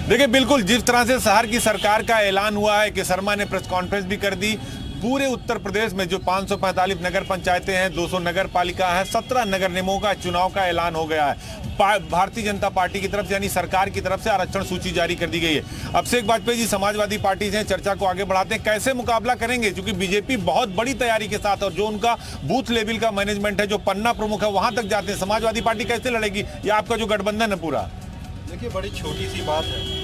देखिए बिल्कुल जिस तरह से शहर की सरकार का ऐलान हुआ है कि शर्मा ने प्रेस कॉन्फ्रेंस भी कर दी, पूरे उत्तर प्रदेश में जो 545 नगर पंचायतें हैं, 200 नगर पालिका है, 17 नगर निगमों का चुनाव का ऐलान हो गया है। भारतीय जनता पार्टी की तरफ से यानी सरकार की तरफ से आरक्षण सूची जारी कर दी गई है। अभिषेक वाजपेयी जी समाजवादी पार्टी से चर्चा को आगे बढ़ाते हैं, कैसे मुकाबला करेंगे, क्योंकि बीजेपी बहुत बड़ी तैयारी के साथ और जो उनका बूथ लेवल का मैनेजमेंट है, जो पन्ना प्रमुख है, वहां तक जाते हैं। समाजवादी पार्टी कैसे लड़ेगी? ये आपका जो गठबंधन है पूरा, देखिए बड़ी छोटी सी बात है।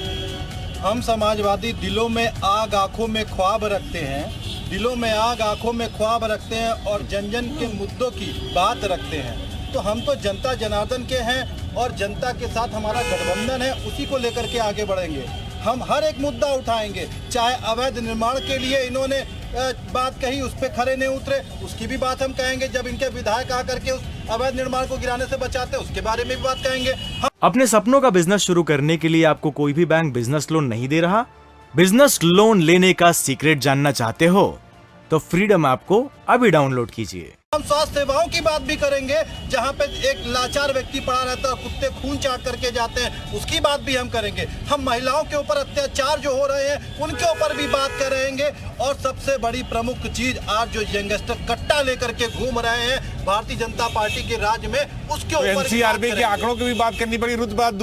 हम समाजवादी दिलों में आग आंखों में ख्वाब रखते हैं, दिलों में आग आंखों में ख्वाब रखते हैं और जन जन के मुद्दों की बात रखते हैं। तो हम तो जनता जनार्दन के हैं और जनता के साथ हमारा गठबंधन है, उसी को लेकर के आगे बढ़ेंगे। हम हर एक मुद्दा उठाएंगे, चाहे अवैध निर्माण के लिए इन्होंने बात कही, उस पर खड़े नहीं उतरे, उसकी भी बात हम कहेंगे। जब इनके विधायक आकर के उस अवैध निर्माण को गिराने से बचाते, उसके बारे में भी बात कहेंगे। अपने सपनों का बिजनेस शुरू करने के लिए आपको कोई भी बैंक बिजनेस लोन नहीं दे रहा? बिजनेस लोन लेने का सीक्रेट जानना चाहते हो तो फ्रीडम ऐप को अभी डाउनलोड कीजिए। हम स्वास्थ्य सेवाओं की बात भी करेंगे, जहां पे एक लाचार व्यक्ति पड़ा रहता है, कुत्ते खून चाट करके जाते हैं, उसकी बात भी हम करेंगे। हम महिलाओं के ऊपर अत्याचार जो हो रहे हैं उनके ऊपर भी बात करेंगे। और सबसे बड़ी प्रमुख चीज, आज जो यंगस्टर कट्टा लेकर के घूम रहे हैं भारतीय जनता पार्टी के राज में, उसके ऊपर एनसीआरबी के आंकड़ों की भी बात करनी पड़ी। रुद्रप्रसाद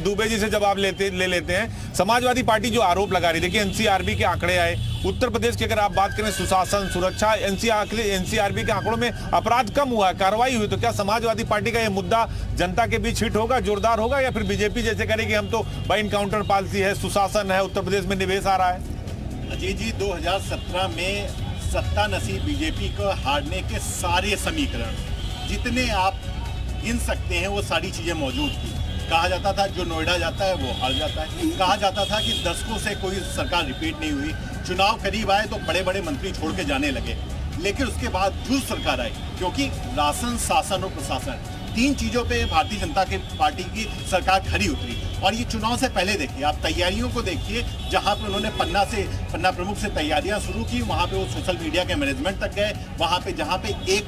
दुबे जी से जवाब ले लेते हैं। समाजवादी पार्टी जो आरोप लगा रही, देखिए एनसीआरबी के आंकड़े आए, उत्तर प्रदेश की अगर आप बात करें सुशासन सुरक्षा, एनसीआरबी के आंकड़ों में अपराध कम हुआ, कार्रवाई हुई। तो क्या समाजवादी पार्टी का यह मुद्दा जनता के बीच हिट होगा, जोरदार होगा, या फिर बीजेपी जैसे करेगी हम तो बाई इनकाउंटर पॉलिसी है, सुशासन है, उत्तर प्रदेश में निवेश आ रहा है? अजय जी, 2017 में सत्ता नसीब बीजेपी को हारने के सारे समीकरण जितने आप गिन सकते हैं वो सारी चीजें मौजूद थी। कहा जाता था जो नोएडा जाता है वो हार जाता है, कहा जाता था कि दशकों से कोई सरकार रिपीट नहीं हुई, चुनाव करीब आए तो बड़े बड़े मंत्री छोड़ के जाने लगे। लेकिन उसके बाद झूठ सरकार आई, क्योंकि राशन, शासन और प्रशासन, तीन चीजों पे भारतीय जनता पार्टी की सरकार खरी उतरी। और ये चुनाव से पहले देखिए, आप तैयारियों को देखिए, जहां पे उन्होंने पन्ना प्रमुख से तैयारियां शुरू की, वहां पे वो सोशल मीडिया के मैनेजमेंट तक गए। वहां पे जहां पे एक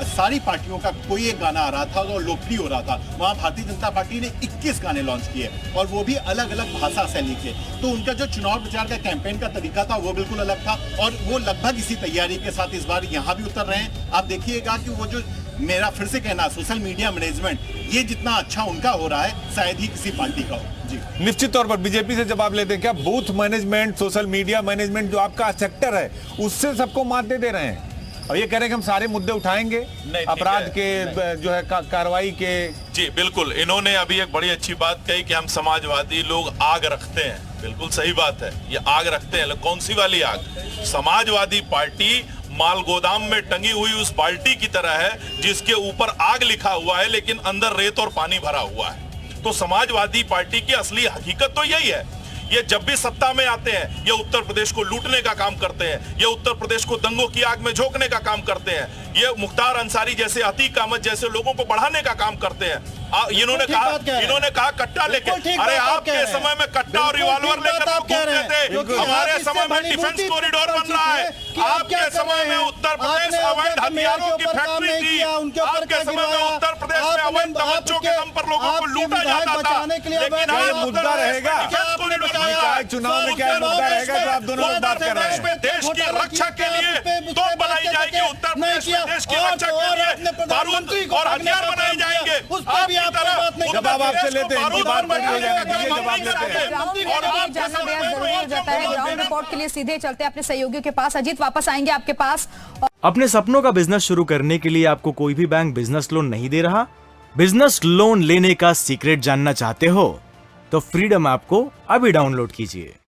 सारी पार्टियों का कोई एक गाना आ रहा था और लोकप्रिय हो रहा था, वहां भारतीय जनता पार्टी ने 21 गाने लॉन्च किए और वो भी अलग अलग भाषा शैली के। तो उनका जो चुनाव प्रचार का कैंपेन का तरीका था वो बिल्कुल अलग था और वो लगभग इसी तैयारी के साथ इस बार यहाँ भी उतर रहे हैं। आप देखिएगा कि वो जो, मेरा फिर से कहना, सोशल मीडिया मैनेजमेंट, ये जितना अच्छा उनका हो रहा है शायद ही किसी पार्टी का हो। जी निश्चित तौर पर बीजेपी से जवाब लेते हैं, क्या booth management, social media management जो आपका सेक्टर है उससे सबको मात दे रहे हैं? और ये कह रहे हैं कि हम सारे मुद्दे उठाएंगे, अपराध के जो है कार्रवाई के। जी बिल्कुल, इन्होंने अभी एक बड़ी अच्छी बात कही कि हम समाजवादी लोग आग रखते हैं। बिल्कुल सही बात है, ये आग रखते हैं। कौन सी वाली आग? समाजवादी पार्टी माल गोदाम में टंगी हुई उस बाल्टी की तरह है जिसके ऊपर आग लिखा हुआ है लेकिन अंदर रेत और पानी भरा हुआ है। तो समाजवादी पार्टी की असली हकीकत तो यही है। ये जब भी सत्ता में आते हैं ये उत्तर प्रदेश को लूटने का काम करते हैं, ये उत्तर प्रदेश को दंगों की आग में झोंकने का काम करते हैं, ये मुख्तार अंसारी जैसे, अतीक अहमद जैसे लोगों को बढ़ाने का काम करते हैं। इन्होंने कहा कट्टा लेके, अरे आपके समय में कट्टा और रिवॉल्वर लेकर घूमते थे, हमारे समय में डिफेंस कॉरिडोर बन रहा है। आपके समय में उत्तर प्रदेश अवैध हथियारों की फैक्ट्री थी, आपके समय में उत्तर प्रदेश में अवैध तवज्जो के दम पर लोगों को लूटा जाता था। लेकिन मुद्दा रहेगा चुनाव में, क्या मुद्दा रहेगा जो आप दोनों लोग बात कर रहे हैं? देश की रक्षा के लिए तो बनाई जाएगी, उत्तर प्रदेश में देश की रक्षा के लिए बारूद और हथियार बनाए जाएंगे। जवाब आपसे लेते हैं, बात बड़ी हो जाएगी, जवाब लेते हैं। ग्राउंड रिपोर्ट के लिए सीधे चलते हैं अपने सहयोगियों के पास। अजीत, वापस आएंगे आपके पास। अपने सपनों का बिजनेस शुरू करने के लिए आपको कोई भी बैंक बिजनेस लोन नहीं दे रहा? बिजनेस लोन लेने का सीक्रेट जानना चाहते हो तो फ्रीडम ऐप को अभी डाउनलोड कीजिए।